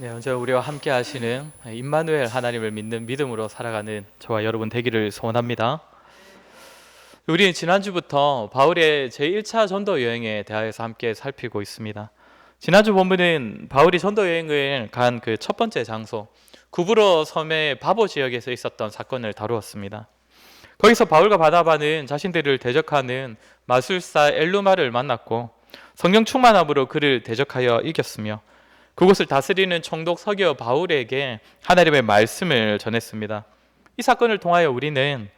네, 언제 우리와 함께 하시는 임마누엘 하나님을 믿는 믿음으로 살아가는 저와 여러분 되기를 소원합니다. 우리는 지난주부터 바울의 제1차 전도 여행에 대하여서 함께 살피고 있습니다. 지난주 본문은 바울이 전도 여행을 간 그 첫 번째 장소 구브로 섬의 바보 지역에서 있었던 사건을 다루었습니다. 거기서 바울과 바나바는 자신들을 대적하는 마술사 엘루마를 만났고 성령 충만함으로 그를 대적하여 이겼으며 그곳을 다스리는 총독 서기어 바울에게 하나님의 말씀을 전했습니다. 이 사건을 통하여 우리는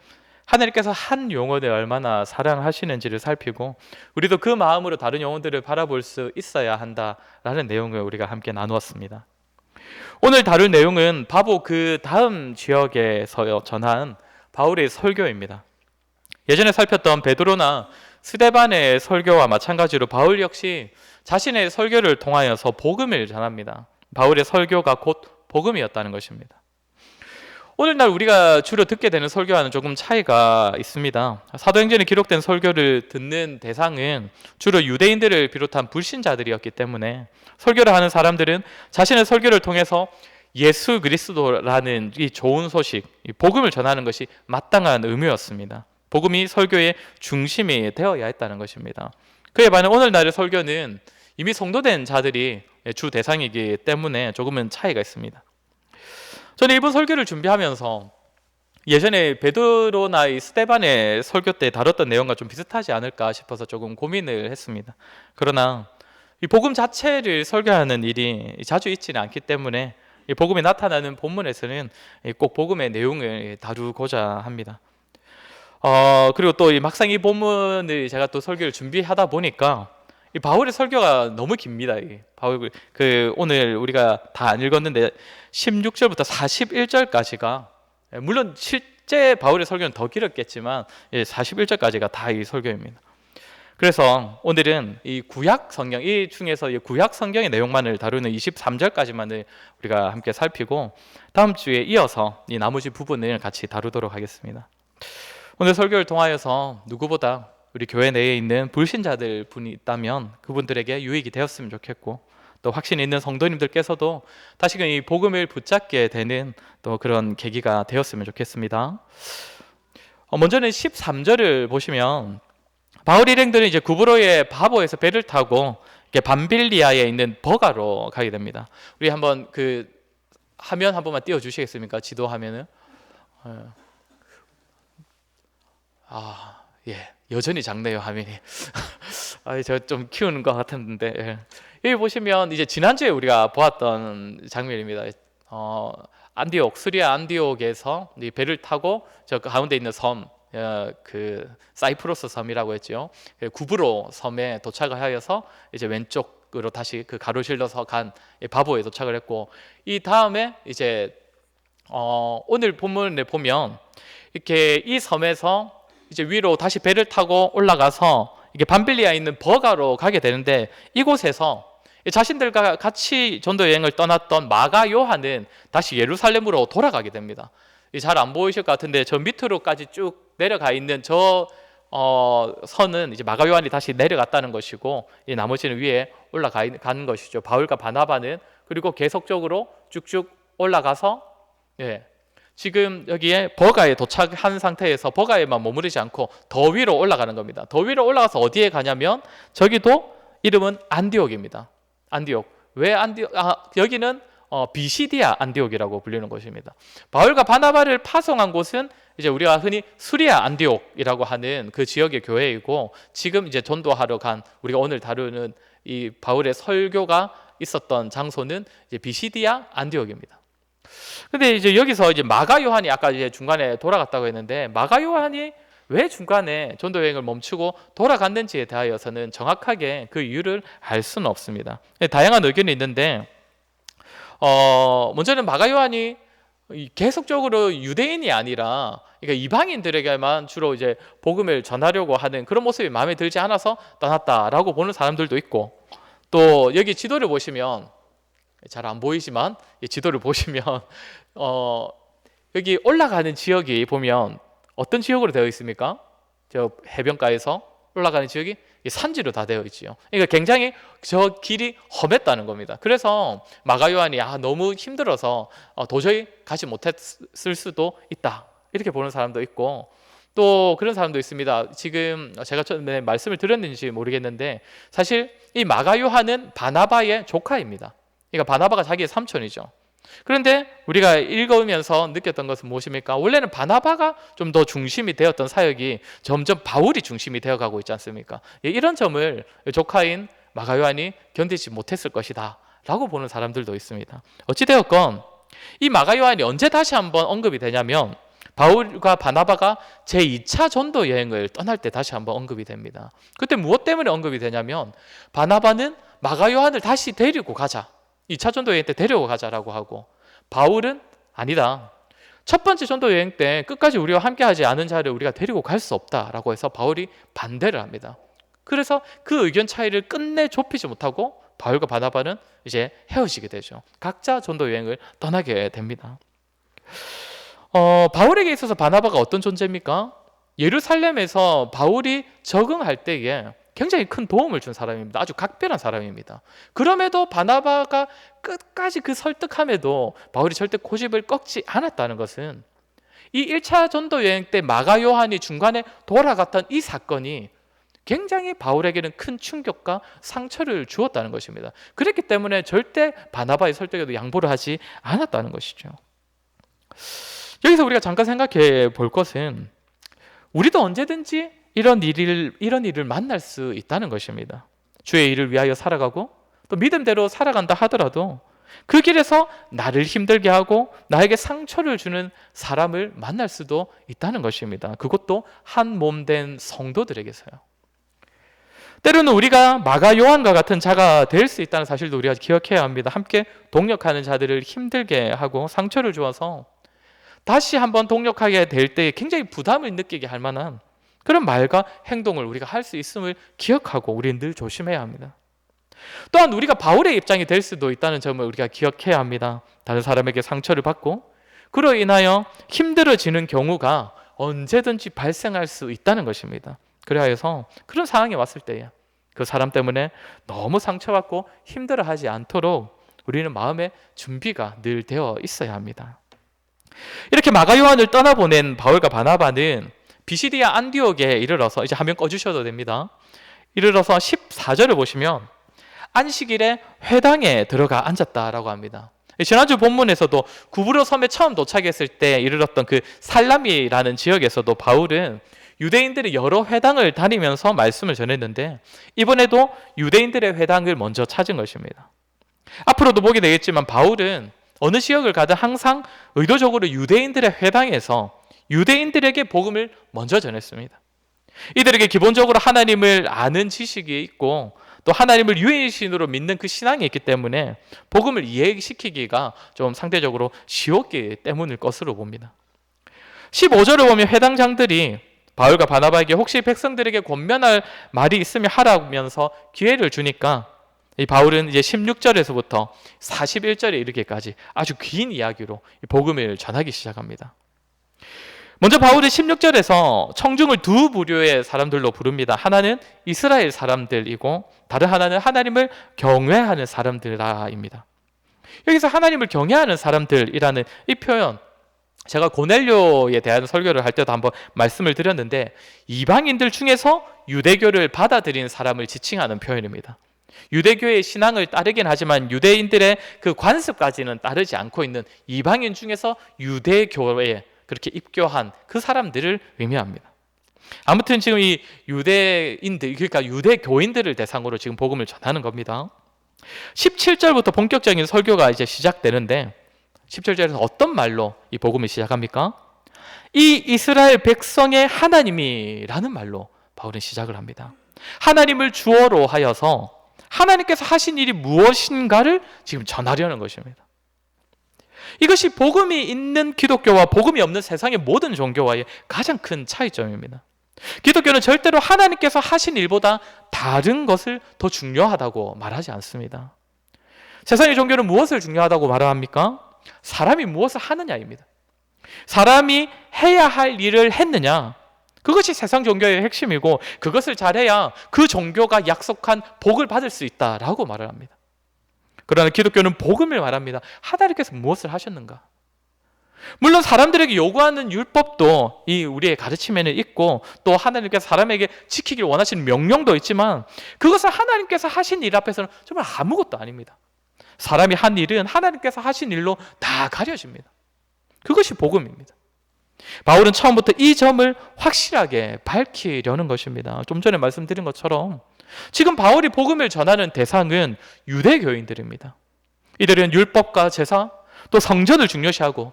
하나님께서 한 영혼을 얼마나 사랑하시는지를 살피고 우리도 그 마음으로 다른 영혼들을 바라볼 수 있어야 한다라는 내용을 우리가 함께 나누었습니다. 오늘 다룰 내용은 바보 그 다음 지역에서 전한 바울의 설교입니다. 예전에 살폈던 베드로나 스데반의 설교와 마찬가지로 바울 역시 자신의 설교를 통하여서 복음을 전합니다. 바울의 설교가 곧 복음이었다는 것입니다. 오늘날 우리가 주로 듣게 되는 설교와는 조금 차이가 있습니다. 사도행전에 기록된 설교를 듣는 대상은 주로 유대인들을 비롯한 불신자들이었기 때문에 설교를 하는 사람들은 자신의 설교를 통해서 예수 그리스도라는 이 좋은 소식, 이 복음을 전하는 것이 마땅한 의무였습니다. 복음이 설교의 중심이 되어야 했다는 것입니다. 그에 반해 오늘날의 설교는 이미 성도된 자들이 주 대상이기 때문에 조금은 차이가 있습니다. 저는 이번 설교를 준비하면서 예전에 베드로나 이 스데반의 설교 때 다뤘던 내용과 좀 비슷하지 않을까 싶어서 조금 고민을 했습니다. 그러나 이 복음 자체를 설교하는 일이 자주 있지는 않기 때문에 이 복음이 나타나는 본문에서는 꼭 복음의 내용을 다루고자 합니다. 그리고 또 막상 이 본문을 제가 또 설교를 준비하다 보니까 이 바울의 설교가 너무 깁니다. 바울 오늘 우리가 다 안 읽었는데 16절부터 41절까지가 물론 실제 바울의 설교는 더 길었겠지만 41절까지가 다 이 설교입니다. 그래서 오늘은 이 구약 성경 이 중에서 이 구약 성경의 내용만을 다루는 23절까지만을 우리가 함께 살피고 다음 주에 이어서 이 나머지 부분을 같이 다루도록 하겠습니다. 오늘 설교를 통하여서 누구보다 우리 교회 내에 있는 불신자들 분이 있다면 그분들에게 유익이 되었으면 좋겠고 또 확신 있는 성도님들께서도 다시금 이 복음을 붙잡게 되는 또 그런 계기가 되었으면 좋겠습니다. 먼저는 13절을 보시면 바울 일행들은 이제 구브로의 바보에서 배를 타고 밤빌리아에 있는 버가로 가게 됩니다. 우리 한번 그 화면 한 번만 띄워 주시겠습니까? 지도 화면을. 예, 여전히 작네요 화면이. 저 좀 키우는 것 같았는데. 예. 여기 보시면 이제 지난주에 우리가 보았던 장면입니다. 안디옥, 시리아 안디옥에서 배를 타고 저 가운데 있는 섬, 그 사이프러스 섬이라고 했죠. 구브로 섬에 도착을 하여서 이제 왼쪽으로 다시 그 가로질러서 간 바보에 도착을 했고 이 다음에 이제 오늘 본문을 보면 이렇게 이 섬에서 이제 위로 다시 배를 타고 올라가서 이게 밤빌리아에 있는 버가로 가게 되는데 이곳에서 자신들과 같이 전도 여행을 떠났던 마가 요한은 다시 예루살렘으로 돌아가게 됩니다. 잘 안 보이실 것 같은데 저 밑으로까지 쭉 내려가 있는 저 선은 이제 마가 요한이 다시 내려갔다는 것이고 이 나머지는 위에 올라가는 것이죠. 바울과 바나바는 그리고 계속적으로 쭉쭉 올라가서 지금 여기에 버가에 도착한 상태에서 버가에만 머무르지 않고 더 위로 올라가는 겁니다. 더 위로 올라가서 어디에 가냐면 저기도 이름은 안디옥입니다. 안디옥. 왜 안디옥? 여기는 비시디아 안디옥이라고 불리는 곳입니다. 바울과 바나바를 파송한 곳은 이제 우리가 흔히 수리아 안디옥이라고 하는 그 지역의 교회이고 지금 이제 전도하러 간 우리가 오늘 다루는 이 바울의 설교가 있었던 장소는 이제 비시디아 안디옥입니다. 근데 이제 여기서 이제 마가 요한이 아까 이제 중간에 돌아갔다고 했는데 마가 요한이 왜 중간에 전도 여행을 멈추고 돌아갔는지에 대하여서는 정확하게 그 이유를 알 수는 없습니다. 다양한 의견이 있는데 먼저는 마가 요한이 계속적으로 유대인이 아니라 그러니까 이방인들에게만 주로 이제 복음을 전하려고 하는 그런 모습이 마음에 들지 않아서 떠났다라고 보는 사람들도 있고 또 여기 지도를 보시면 잘 안 보이지만 지도를 보시면 여기 올라가는 지역이 보면 어떤 지역으로 되어 있습니까? 저 해변가에서 올라가는 지역이 산지로 다 되어 있지요. 그러니까 굉장히 저 길이 험했다는 겁니다. 그래서 마가 요한이 너무 힘들어서 도저히 가지 못했을 수도 있다, 이렇게 보는 사람도 있고, 또 그런 사람도 있습니다. 지금 제가 처음에 말씀을 드렸는지 모르겠는데 사실 이 마가 요한은 바나바의 조카입니다. 그러니까 바나바가 자기의 삼촌이죠. 그런데 우리가 읽으면서 느꼈던 것은 무엇입니까? 원래는 바나바가 좀 더 중심이 되었던 사역이 점점 바울이 중심이 되어가고 있지 않습니까? 이런 점을 조카인 마가 요한이 견디지 못했을 것이다 라고 보는 사람들도 있습니다. 어찌되었건 이 마가 요한이 언제 다시 한번 언급이 되냐면 바울과 바나바가 제2차 전도 여행을 떠날 때 다시 한번 언급이 됩니다. 그때 무엇 때문에 언급이 되냐면 바나바는 마가 요한을 다시 데리고 가자, 2차 전도 여행 때 데리고 가자라고 하고, 바울은 아니다, 첫 번째 전도 여행 때 끝까지 우리와 함께하지 않은 자를 우리가 데리고 갈 수 없다라고 해서 바울이 반대를 합니다. 그래서 그 의견 차이를 끝내 좁히지 못하고 바울과 바나바는 이제 헤어지게 되죠. 각자 전도 여행을 떠나게 됩니다. 바울에게 있어서 바나바가 어떤 존재입니까? 예루살렘에서 바울이 적응할 때에 굉장히 큰 도움을 준 사람입니다. 아주 각별한 사람입니다. 그럼에도 바나바가 끝까지 그 설득함에도 바울이 절대 고집을 꺾지 않았다는 것은 이 1차 전도 여행 때 마가 요한이 중간에 돌아갔던 이 사건이 굉장히 바울에게는 큰 충격과 상처를 주었다는 것입니다. 그렇기 때문에 절대 바나바의 설득에도 양보를 하지 않았다는 것이죠. 여기서 우리가 잠깐 생각해 볼 것은 우리도 언제든지 이런 일을 만날 수 있다는 것입니다. 주의 일을 위하여 살아가고 또 믿음대로 살아간다 하더라도 그 길에서 나를 힘들게 하고 나에게 상처를 주는 사람을 만날 수도 있다는 것입니다. 그것도 한 몸 된 성도들에게서요. 때로는 우리가 마가 요한과 같은 자가 될 수 있다는 사실도 우리가 기억해야 합니다. 함께 동역하는 자들을 힘들게 하고 상처를 주어서 다시 한번 동역하게 될 때 굉장히 부담을 느끼게 할 만한 그런 말과 행동을 우리가 할 수 있음을 기억하고 우리는 늘 조심해야 합니다. 또한 우리가 바울의 입장이 될 수도 있다는 점을 우리가 기억해야 합니다. 다른 사람에게 상처를 받고 그로 인하여 힘들어지는 경우가 언제든지 발생할 수 있다는 것입니다. 그래서 그런 상황이 왔을 때에 그 사람 때문에 너무 상처받고 힘들어하지 않도록 우리는 마음의 준비가 늘 되어 있어야 합니다. 이렇게 마가 요한을 떠나보낸 바울과 바나바는 비시디아 안디옥에 이르러서, 이제 화면 꺼주셔도 됩니다. 이르러서 14절을 보시면 안식일에 회당에 들어가 앉았다라고 합니다. 지난주 본문에서도 구브로 섬에 처음 도착했을 때 이르렀던 그 살라미라는 지역에서도 바울은 유대인들의 여러 회당을 다니면서 말씀을 전했는데 이번에도 유대인들의 회당을 먼저 찾은 것입니다. 앞으로도 보게 되겠지만 바울은 어느 지역을 가든 항상 의도적으로 유대인들의 회당에서 유대인들에게 복음을 먼저 전했습니다. 이들에게 기본적으로 하나님을 아는 지식이 있고 또 하나님을 유일신으로 믿는 그 신앙이 있기 때문에 복음을 이해시키기가 좀 상대적으로 쉬웠기 때문일 것으로 봅니다. 15절을 보면 회당장들이 바울과 바나바에게 혹시 백성들에게 권면할 말이 있으면 하라면서 기회를 주니까 이 바울은 이제 16절에서부터 41절에 이르기까지 아주 긴 이야기로 복음을 전하기 시작합니다. 먼저 바울은 16절에서 청중을 두 부류의 사람들로 부릅니다. 하나는 이스라엘 사람들이고 다른 하나는 하나님을 경외하는 사람들입니다. 여기서 하나님을 경외하는 사람들이라는 이 표현, 제가 고넬료에 대한 설교를 할 때도 한번 말씀을 드렸는데 이방인들 중에서 유대교를 받아들인 사람을 지칭하는 표현입니다. 유대교의 신앙을 따르긴 하지만 유대인들의 그 관습까지는 따르지 않고 있는 이방인 중에서 유대교에 그렇게 입교한 그 사람들을 의미합니다. 아무튼 지금 이 유대인들, 그러니까 유대교인들을 대상으로 지금 복음을 전하는 겁니다. 17절부터 본격적인 설교가 이제 시작되는데 17절에서 어떤 말로 이 복음을 시작합니까? 이 이스라엘 백성의 하나님이라는 말로 바울은 시작을 합니다. 하나님을 주어로 하여서 하나님께서 하신 일이 무엇인가를 지금 전하려는 것입니다. 이것이 복음이 있는 기독교와 복음이 없는 세상의 모든 종교와의 가장 큰 차이점입니다. 기독교는 절대로 하나님께서 하신 일보다 다른 것을 더 중요하다고 말하지 않습니다. 세상의 종교는 무엇을 중요하다고 말합니까? 사람이 무엇을 하느냐입니다. 사람이 해야 할 일을 했느냐, 그것이 세상 종교의 핵심이고 그것을 잘해야 그 종교가 약속한 복을 받을 수 있다라고 말을 합니다. 그러나 기독교는 복음을 말합니다. 하나님께서 무엇을 하셨는가? 물론 사람들에게 요구하는 율법도 이 우리의 가르침에는 있고 또 하나님께서 사람에게 지키길 원하시는 명령도 있지만 그것은 하나님께서 하신 일 앞에서는 정말 아무것도 아닙니다. 사람이 한 일은 하나님께서 하신 일로 다 가려집니다. 그것이 복음입니다. 바울은 처음부터 이 점을 확실하게 밝히려는 것입니다. 좀 전에 말씀드린 것처럼 지금 바울이 복음을 전하는 대상은 유대교인들입니다. 이들은 율법과 제사 또 성전을 중요시하고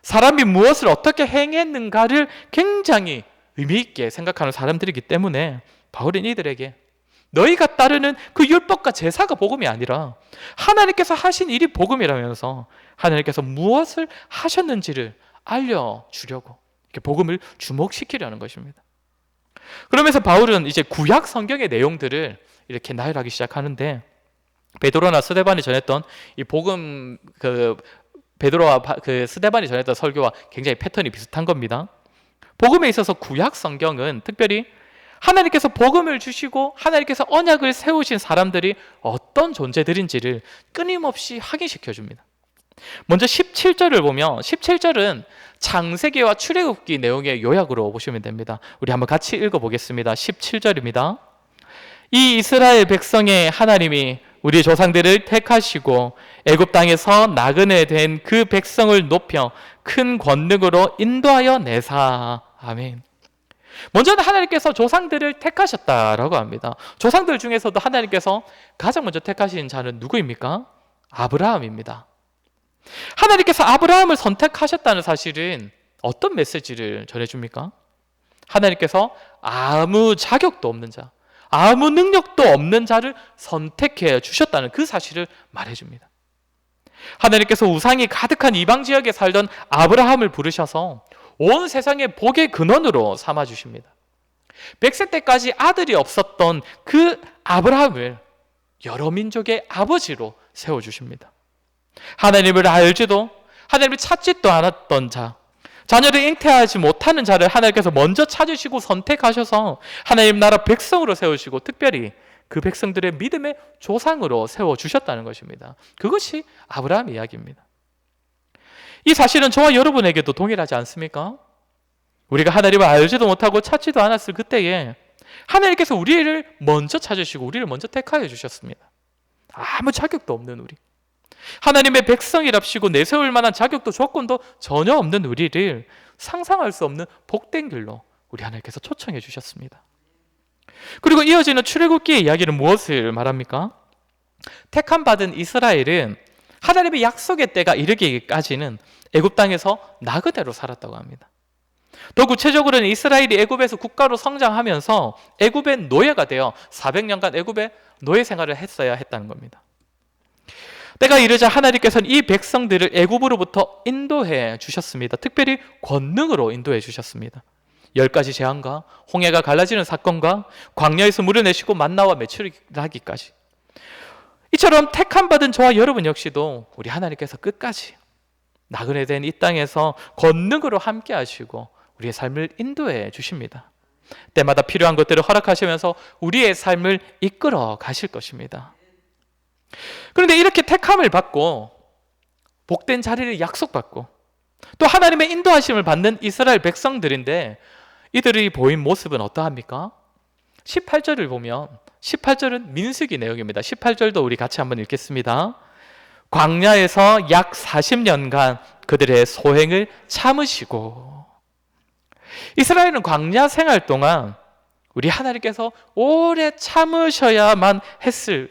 사람이 무엇을 어떻게 행했는가를 굉장히 의미 있게 생각하는 사람들이기 때문에 바울은 이들에게 너희가 따르는 그 율법과 제사가 복음이 아니라 하나님께서 하신 일이 복음이라면서 하나님께서 무엇을 하셨는지를 알려주려고 이렇게 복음을 주목시키려는 것입니다. 그러면서 바울은 이제 구약 성경의 내용들을 이렇게 나열하기 시작하는데 베드로나 스데반이 전했던 이 복음 베드로와 스데반이 전했던 설교와 굉장히 패턴이 비슷한 겁니다. 복음에 있어서 구약 성경은 특별히 하나님께서 복음을 주시고 하나님께서 언약을 세우신 사람들이 어떤 존재들인지를 끊임없이 확인시켜 줍니다. 먼저 17절을 보면 17절은 창세기와 출애굽기 내용의 요약으로 보시면 됩니다. 우리 한번 같이 읽어보겠습니다. 17절입니다. 이 이스라엘 백성의 하나님이 우리 조상들을 택하시고 애굽 땅에서 나그네 된 그 백성을 높여 큰 권능으로 인도하여 내사. 아멘. 먼저는 하나님께서 조상들을 택하셨다라고 합니다. 조상들 중에서도 하나님께서 가장 먼저 택하신 자는 누구입니까? 아브라함입니다. 하나님께서 아브라함을 선택하셨다는 사실은 어떤 메시지를 전해줍니까? 하나님께서 아무 자격도 없는 자, 아무 능력도 없는 자를 선택해 주셨다는 그 사실을 말해줍니다. 하나님께서 우상이 가득한 이방 지역에 살던 아브라함을 부르셔서 온 세상의 복의 근원으로 삼아주십니다. 100세 때까지 아들이 없었던 그 아브라함을 여러 민족의 아버지로 세워주십니다. 하나님을 알지도 하나님을 찾지도 않았던 자, 자녀를 잉태하지 못하는 자를 하나님께서 먼저 찾으시고 선택하셔서 하나님 나라 백성으로 세우시고 특별히 그 백성들의 믿음의 조상으로 세워주셨다는 것입니다. 그것이 아브라함 이야기입니다. 이 사실은 저와 여러분에게도 동일하지 않습니까? 우리가 하나님을 알지도 못하고 찾지도 않았을 그때에 하나님께서 우리를 먼저 찾으시고 우리를 먼저 택하여 주셨습니다. 아무 자격도 없는 우리, 하나님의 백성이랍시고 내세울 만한 자격도 조건도 전혀 없는 우리를 상상할 수 없는 복된 길로 우리 하나님께서 초청해 주셨습니다. 그리고 이어지는 출애굽기의 이야기는 무엇을 말합니까? 택함 받은 이스라엘은 하나님의 약속의 때가 이르기까지는 애굽 땅에서 나그네로 살았다고 합니다. 더 구체적으로는 이스라엘이 애굽에서 국가로 성장하면서 애굽의 노예가 되어 400년간 애굽의 노예 생활을 했어야 했다는 겁니다. 때가 이르자 하나님께서는 이 백성들을 애굽으로부터 인도해 주셨습니다. 특별히 권능으로 인도해 주셨습니다. 10가지 재앙과 홍해가 갈라지는 사건과 광야에서 물을 내시고 만나와 메추라기까지. 이처럼 택함 받은 저와 여러분 역시도 우리 하나님께서 끝까지 나그네 된 이 땅에서 권능으로 함께 하시고 우리의 삶을 인도해 주십니다. 때마다 필요한 것들을 허락하시면서 우리의 삶을 이끌어 가실 것입니다. 그런데 이렇게 택함을 받고 복된 자리를 약속받고 또 하나님의 인도하심을 받는 이스라엘 백성들인데 이들이 보인 모습은 어떠합니까? 18절을 보면 18절은 민수기 내용입니다. 18절도 우리 같이 한번 읽겠습니다. 광야에서 약 40년간 그들의 소행을 참으시고. 이스라엘은 광야 생활 동안 우리 하나님께서 오래 참으셔야 했을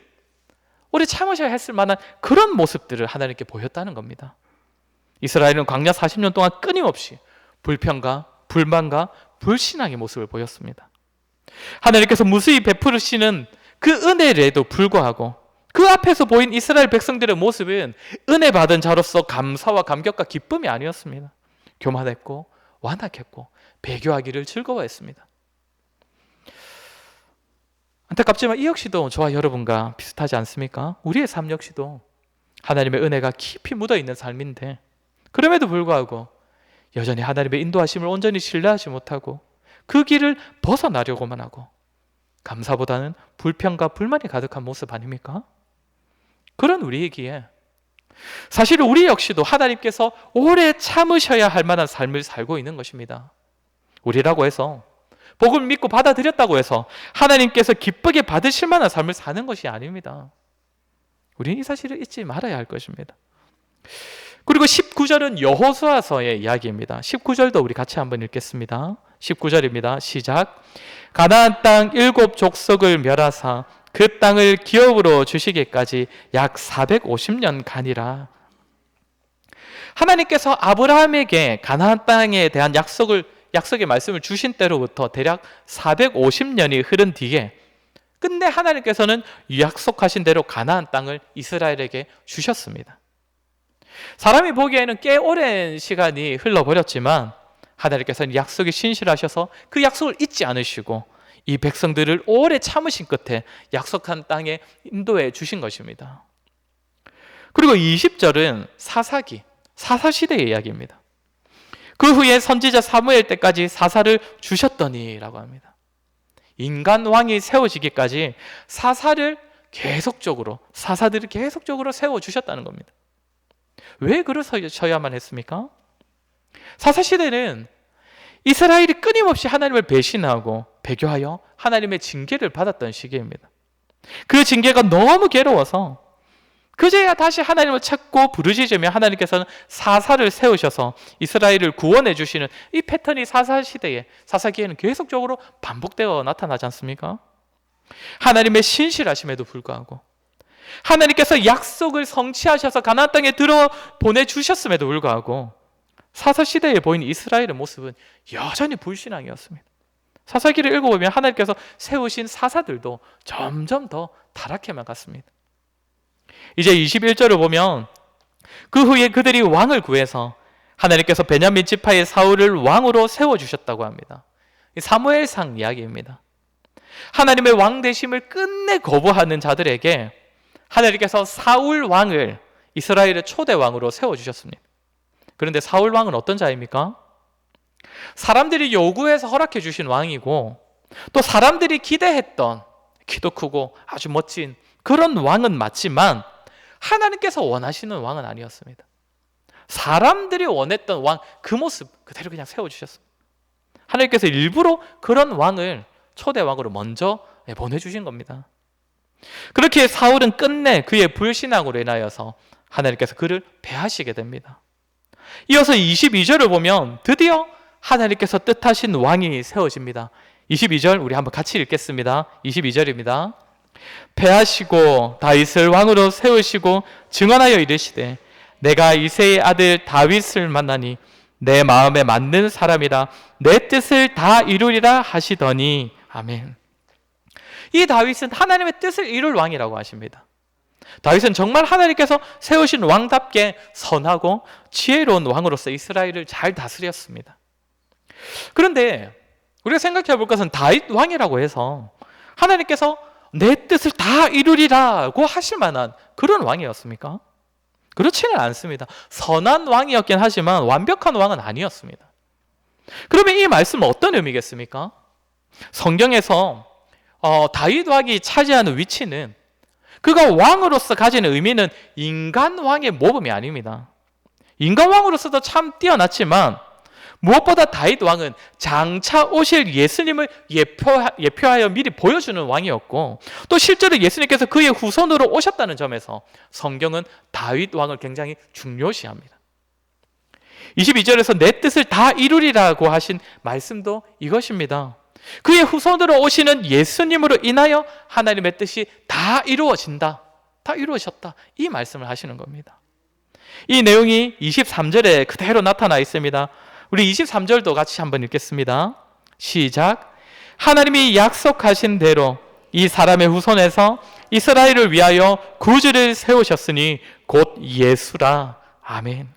만한 그런 모습들을 하나님께 보였다는 겁니다. 이스라엘은 광야 40년 동안 끊임없이 불평과 불만과 불신앙의 모습을 보였습니다. 하나님께서 무수히 베푸시는 그 은혜에도 불구하고 그 앞에서 보인 이스라엘 백성들의 모습은 은혜 받은 자로서 감사와 감격과 기쁨이 아니었습니다. 교만했고 완악했고 배교하기를 즐거워했습니다. 안타깝지만 이 역시도 저와 여러분과 비슷하지 않습니까? 우리의 삶 역시도 하나님의 은혜가 깊이 묻어있는 삶인데 그럼에도 불구하고 여전히 하나님의 인도하심을 온전히 신뢰하지 못하고 그 길을 벗어나려고만 하고 감사보다는 불평과 불만이 가득한 모습 아닙니까? 그런 우리이기에 사실 우리 역시도 하나님께서 오래 참으셔야 할 만한 삶을 살고 있는 것입니다. 우리라고 해서 복을 믿고 받아들였다고 해서 하나님께서 기쁘게 받으실 만한 삶을 사는 것이 아닙니다. 우리는 이 사실을 잊지 말아야 할 것입니다. 그리고 19절은 여호수아서의 이야기입니다. 19절도 우리 같이 한번 읽겠습니다. 19절입니다. 시작. 가나안 땅 7 족속을 멸하사 그 땅을 기업으로 주시기까지 약 450년 가니라. 하나님께서 아브라함에게 가나안 땅에 대한 약속의 말씀을 주신 때로부터 대략 450년이 흐른 뒤에 끝내 하나님께서는 약속하신 대로 가나안 땅을 이스라엘에게 주셨습니다. 사람이 보기에는 꽤 오랜 시간이 흘러버렸지만 하나님께서는 약속이 신실하셔서 그 약속을 잊지 않으시고 이 백성들을 오래 참으신 끝에 약속한 땅에 인도해 주신 것입니다. 그리고 20절은 사사시대의 이야기입니다. 그 후에 선지자 사무엘 때까지 사사를 주셨더니라고 합니다. 인간 왕이 세워지기까지 사사들을 계속적으로 세워주셨다는 겁니다. 왜 그러셔야만 했습니까? 사사시대는 이스라엘이 끊임없이 하나님을 배신하고 배교하여 하나님의 징계를 받았던 시기입니다. 그 징계가 너무 괴로워서 그제야 다시 하나님을 찾고 부르짖으며 하나님께서는 사사를 세우셔서 이스라엘을 구원해 주시는 이 패턴이 사사기에는 계속적으로 반복되어 나타나지 않습니까? 하나님의 신실하심에도 불구하고 하나님께서 약속을 성취하셔서 가나안 땅에 들어 보내주셨음에도 불구하고 사사시대에 보인 이스라엘의 모습은 여전히 불신앙이었습니다. 사사기를 읽어보면 하나님께서 세우신 사사들도 점점 더 타락해만 갔습니다. 이제 21절을 보면 그 후에 그들이 왕을 구해서 하나님께서 베냐민 지파의 사울을 왕으로 세워주셨다고 합니다. 사무엘상 이야기입니다. 하나님의 왕 되심을 끝내 거부하는 자들에게 하나님께서 사울 왕을 이스라엘의 초대 왕으로 세워주셨습니다. 그런데 사울 왕은 어떤 자입니까? 사람들이 요구해서 허락해 주신 왕이고 또 사람들이 기대했던 키도 크고 아주 멋진 그런 왕은 맞지만 하나님께서 원하시는 왕은 아니었습니다. 사람들이 원했던 왕 그 모습 그대로 그냥 세워주셨습니다. 하나님께서 일부러 그런 왕을 초대 왕으로 먼저 보내주신 겁니다. 그렇게 사울은 끝내 그의 불신앙으로 인하여서 하나님께서 그를 패하시게 됩니다. 이어서 22절을 보면 드디어 하나님께서 뜻하신 왕이 세워집니다. 22절 우리 한번 같이 읽겠습니다. 22절입니다. 패하시고 다윗을 왕으로 세우시고 증언하여 이르시되 내가 이새의 아들 다윗을 만나니 내 마음에 맞는 사람이라 내 뜻을 다 이루리라 하시더니 아멘. 이 다윗은 하나님의 뜻을 이룰 왕이라고 하십니다. 다윗은 정말 하나님께서 세우신 왕답게 선하고 지혜로운 왕으로서 이스라엘을 잘 다스렸습니다. 그런데 우리가 생각해 볼 것은 다윗 왕이라고 해서 하나님께서 내 뜻을 다 이루리라고 하실 만한 그런 왕이었습니까? 그렇지는 않습니다. 선한 왕이었긴 하지만 완벽한 왕은 아니었습니다. 그러면 이 말씀은 어떤 의미겠습니까? 성경에서 다윗 왕이 차지하는 위치는 그가 왕으로서 가지는 의미는 인간 왕의 모범이 아닙니다. 인간 왕으로서도 참 뛰어났지만 무엇보다 다윗 왕은 장차 오실 예수님을 예표하여 미리 보여주는 왕이었고 또 실제로 예수님께서 그의 후손으로 오셨다는 점에서 성경은 다윗 왕을 굉장히 중요시합니다. 22절에서 내 뜻을 다 이루리라고 하신 말씀도 이것입니다. 그의 후손으로 오시는 예수님으로 인하여 하나님의 뜻이 다 이루어진다, 다 이루어졌다, 이 말씀을 하시는 겁니다. 이 내용이 23절에 그대로 나타나 있습니다. 우리 23절도 같이 한번 읽겠습니다. 시작. 하나님이 약속하신 대로 이 사람의 후손에서 이스라엘을 위하여 구주를 세우셨으니 곧 예수라. 아멘.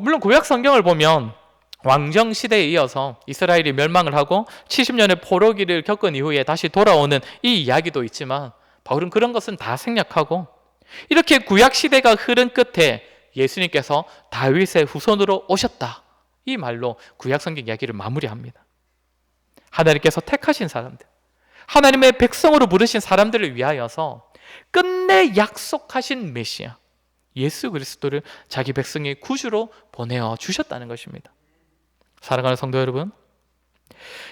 물론 구약 성경을 보면 왕정 시대에 이어서 이스라엘이 멸망을 하고 70년의 포로기를 겪은 이후에 다시 돌아오는 이 이야기도 있지만 바울은 그런 것은 다 생략하고 이렇게 구약 시대가 흐른 끝에 예수님께서 다윗의 후손으로 오셨다, 이 말로 구약성경 이야기를 마무리합니다. 하나님께서 택하신 사람들, 하나님의 백성으로 부르신 사람들을 위하여서 끝내 약속하신 메시아 예수 그리스도를 자기 백성의 구주로 보내어 주셨다는 것입니다. 사랑하는 성도 여러분,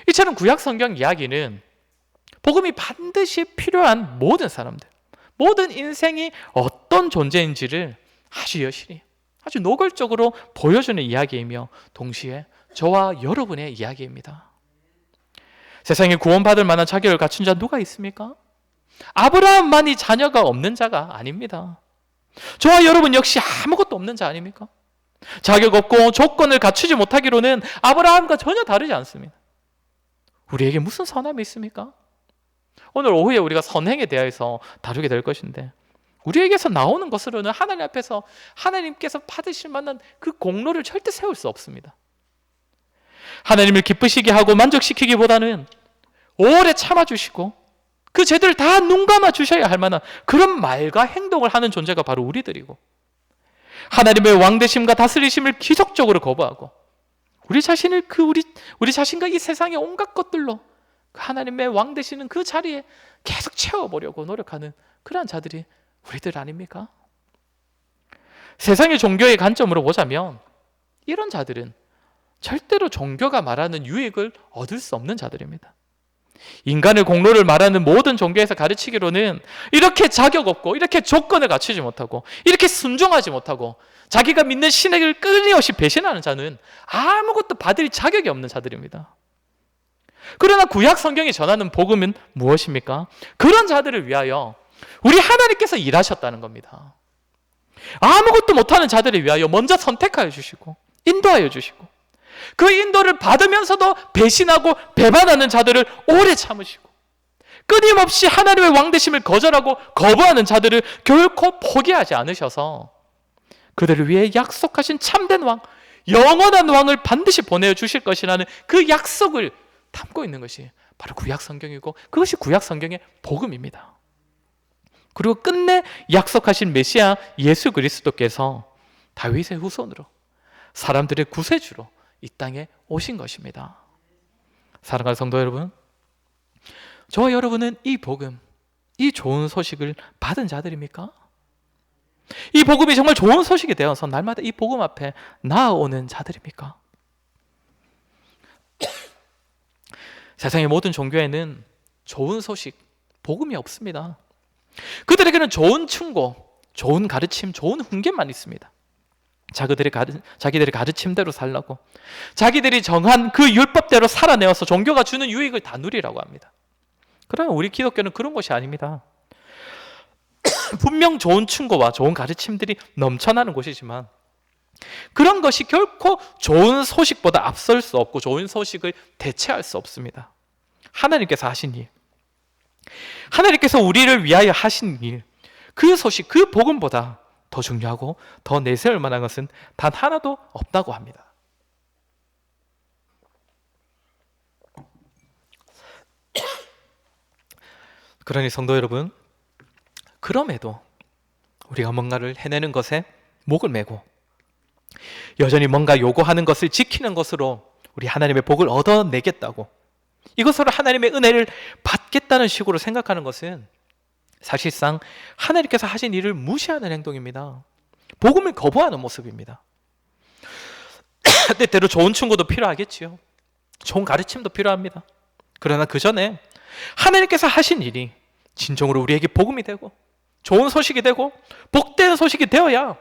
이처럼 구약성경 이야기는 복음이 반드시 필요한 모든 사람들, 모든 인생이 어떤 존재인지를 아주 여실히, 아주 노골적으로 보여주는 이야기이며 동시에 저와 여러분의 이야기입니다. 세상에 구원받을 만한 자격을 갖춘 자 누가 있습니까? 아브라함만이 자녀가 없는 자가 아닙니다. 저와 여러분 역시 아무것도 없는 자 아닙니까? 자격 없고 조건을 갖추지 못하기로는 아브라함과 전혀 다르지 않습니다. 우리에게 무슨 선함이 있습니까? 오늘 오후에 우리가 선행에 대해서 다루게 될 것인데, 우리에게서 나오는 것으로는 하나님 앞에서 하나님께서 받으실 만한 그 공로를 절대 세울 수 없습니다. 하나님을 기쁘시게 하고 만족시키기보다는 오래 참아주시고 그 죄들을 다 눈 감아 주셔야 할 만한 그런 말과 행동을 하는 존재가 바로 우리들이고, 하나님의 왕되심과 다스리심을 기적적으로 거부하고 우리 자신을 우리 자신과 이 세상의 온갖 것들로 하나님의 왕 되시는 그 자리에 계속 채워보려고 노력하는 그러한 자들이 우리들 아닙니까? 세상의 종교의 관점으로 보자면 이런 자들은 절대로 종교가 말하는 유익을 얻을 수 없는 자들입니다. 인간의 공로를 말하는 모든 종교에서 가르치기로는 이렇게 자격 없고 이렇게 조건을 갖추지 못하고 이렇게 순종하지 못하고 자기가 믿는 신에게 끊임없이 배신하는 자는 아무것도 받을 자격이 없는 자들입니다. 그러나 구약 성경이 전하는 복음은 무엇입니까? 그런 자들을 위하여 우리 하나님께서 일하셨다는 겁니다. 아무것도 못하는 자들을 위하여 먼저 선택하여 주시고 인도하여 주시고 그 인도를 받으면서도 배신하고 배반하는 자들을 오래 참으시고 끊임없이 하나님의 왕되심을 거절하고 거부하는 자들을 결코 포기하지 않으셔서 그들을 위해 약속하신 참된 왕, 영원한 왕을 반드시 보내주실 것이라는 그 약속을 담고 있는 것이 바로 구약 성경이고 그것이 구약 성경의 복음입니다. 그리고 끝내 약속하신 메시아 예수 그리스도께서 다윗의 후손으로 사람들의 구세주로 이 땅에 오신 것입니다. 사랑하는 성도 여러분, 저와 여러분은 이 복음, 이 좋은 소식을 받은 자들입니까? 이 복음이 정말 좋은 소식이 되어서 날마다 이 복음 앞에 나아오는 자들입니까? 세상의 모든 종교에는 좋은 소식, 복음이 없습니다. 그들에게는 좋은 충고, 좋은 가르침, 좋은 훈계만 있습니다. 자기들의 가르침대로 살라고, 자기들이 정한 그 율법대로 살아내어서 종교가 주는 유익을 다 누리라고 합니다. 그러나 우리 기독교는 그런 것이 아닙니다. 분명 좋은 충고와 좋은 가르침들이 넘쳐나는 곳이지만 그런 것이 결코 좋은 소식보다 앞설 수 없고 좋은 소식을 대체할 수 없습니다. 하나님께서 하신 일, 하나님께서 우리를 위하여 하신 일, 그 소식, 그 복음보다 더 중요하고 더 내세울 만한 것은 단 하나도 없다고 합니다. 그러니 성도 여러분, 그럼에도 우리가 뭔가를 해내는 것에 목을 매고 여전히 뭔가 요구하는 것을 지키는 것으로 우리 하나님의 복을 얻어내겠다고, 이것으로 하나님의 은혜를 받겠다는 식으로 생각하는 것은 사실상 하나님께서 하신 일을 무시하는 행동입니다. 복음을 거부하는 모습입니다. 때때로 좋은 충고도 필요하겠지요. 좋은 가르침도 필요합니다. 그러나 그 전에 하나님께서 하신 일이 진정으로 우리에게 복음이 되고 좋은 소식이 되고 복된 소식이 되어야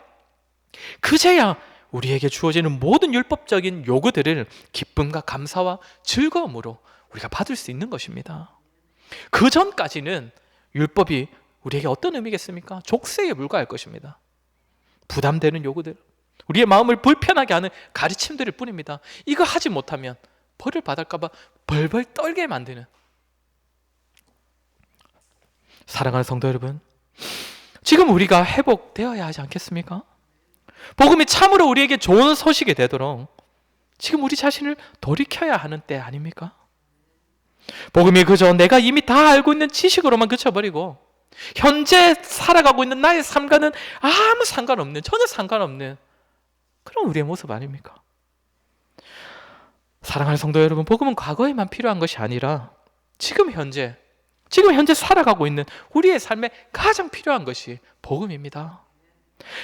그제야 우리에게 주어지는 모든 율법적인 요구들을 기쁨과 감사와 즐거움으로 우리가 받을 수 있는 것입니다. 그 전까지는 율법이 우리에게 어떤 의미겠습니까? 족쇄에 불과할 것입니다. 부담되는 요구들, 우리의 마음을 불편하게 하는 가르침들일 뿐입니다. 이거 하지 못하면 벌을 받을까 봐 벌벌 떨게 만드는, 사랑하는 성도 여러분, 지금 우리가 회복되어야 하지 않겠습니까? 복음이 참으로 우리에게 좋은 소식이 되도록 지금 우리 자신을 돌이켜야 하는 때 아닙니까? 복음이 그저 내가 이미 다 알고 있는 지식으로만 그쳐버리고 현재 살아가고 있는 나의 삶과는 아무 상관없는, 전혀 상관없는 그런 우리의 모습 아닙니까? 사랑하는 성도 여러분, 복음은 과거에만 필요한 것이 아니라 지금 현재 살아가고 있는 우리의 삶에 가장 필요한 것이 복음입니다.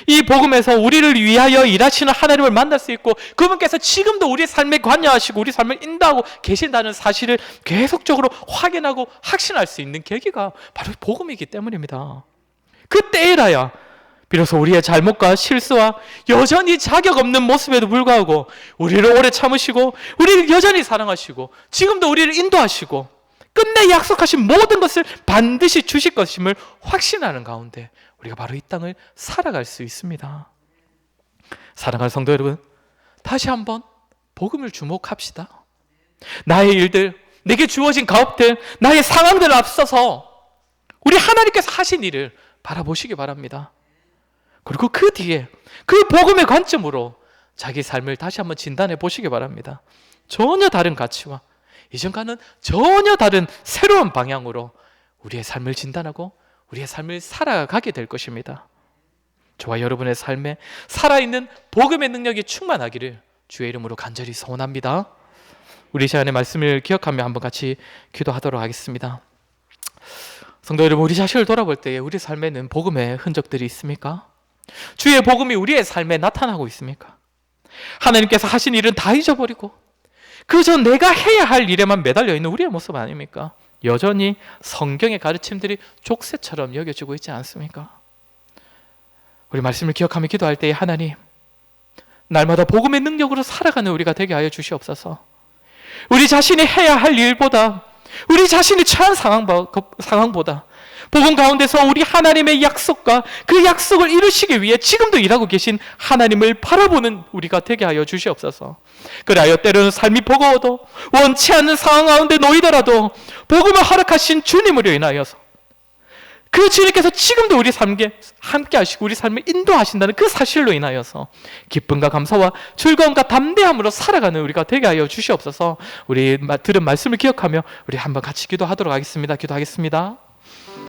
이 복음에서 우리를 위하여 일하시는 하나님을 만날 수 있고 그분께서 지금도 우리 삶에 관여하시고 우리 삶을 인도하고 계신다는 사실을 계속적으로 확인하고 확신할 수 있는 계기가 바로 복음이기 때문입니다. 그때에라야 비로소 우리의 잘못과 실수와 여전히 자격 없는 모습에도 불구하고 우리를 오래 참으시고 우리를 여전히 사랑하시고 지금도 우리를 인도하시고 끝내 약속하신 모든 것을 반드시 주실 것임을 확신하는 가운데 우리가 바로 이 땅을 살아갈 수 있습니다. 사랑하는 성도 여러분, 다시 한번 복음을 주목합시다. 나의 일들, 내게 주어진 가업들, 나의 상황들을 앞서서 우리 하나님께서 하신 일을 바라보시기 바랍니다. 그리고 그 뒤에 그 복음의 관점으로 자기 삶을 다시 한번 진단해 보시기 바랍니다. 전혀 다른 가치와 이전과는 전혀 다른 새로운 방향으로 우리의 삶을 진단하고 우리의 삶을 살아가게 될 것입니다. 저와 여러분의 삶에 살아있는 복음의 능력이 충만하기를 주의 이름으로 간절히 소원합니다. 우리 시간의 말씀을 기억하며 한번 같이 기도하도록 하겠습니다. 성도 여러분, 우리 자신을 돌아볼 때에 우리 삶에는 복음의 흔적들이 있습니까? 주의 복음이 우리의 삶에 나타나고 있습니까? 하나님께서 하신 일은 다 잊어버리고 그저 내가 해야 할 일에만 매달려 있는 우리의 모습 아닙니까? 여전히 성경의 가르침들이 족쇄처럼 여겨지고 있지 않습니까? 우리 말씀을 기억하며 기도할 때에 하나님, 날마다 복음의 능력으로 살아가는 우리가 되게 하여 주시옵소서. 우리 자신이 해야 할 일보다 우리 자신이 처한 상황보다 복음 가운데서 우리 하나님의 약속과 그 약속을 이루시기 위해 지금도 일하고 계신 하나님을 바라보는 우리가 되게 하여 주시옵소서. 그리하여 때로는 삶이 버거워도 원치 않는 상황 가운데 놓이더라도 복음을 허락하신 주님으로 인하여서 그 주님께서 지금도 우리 삶에 함께 하시고 우리 삶을 인도하신다는 그 사실로 인하여서 기쁨과 감사와 즐거움과 담대함으로 살아가는 우리가 되게 하여 주시옵소서. 우리 들은 말씀을 기억하며 우리 한번 같이 기도하도록 하겠습니다. 기도하겠습니다.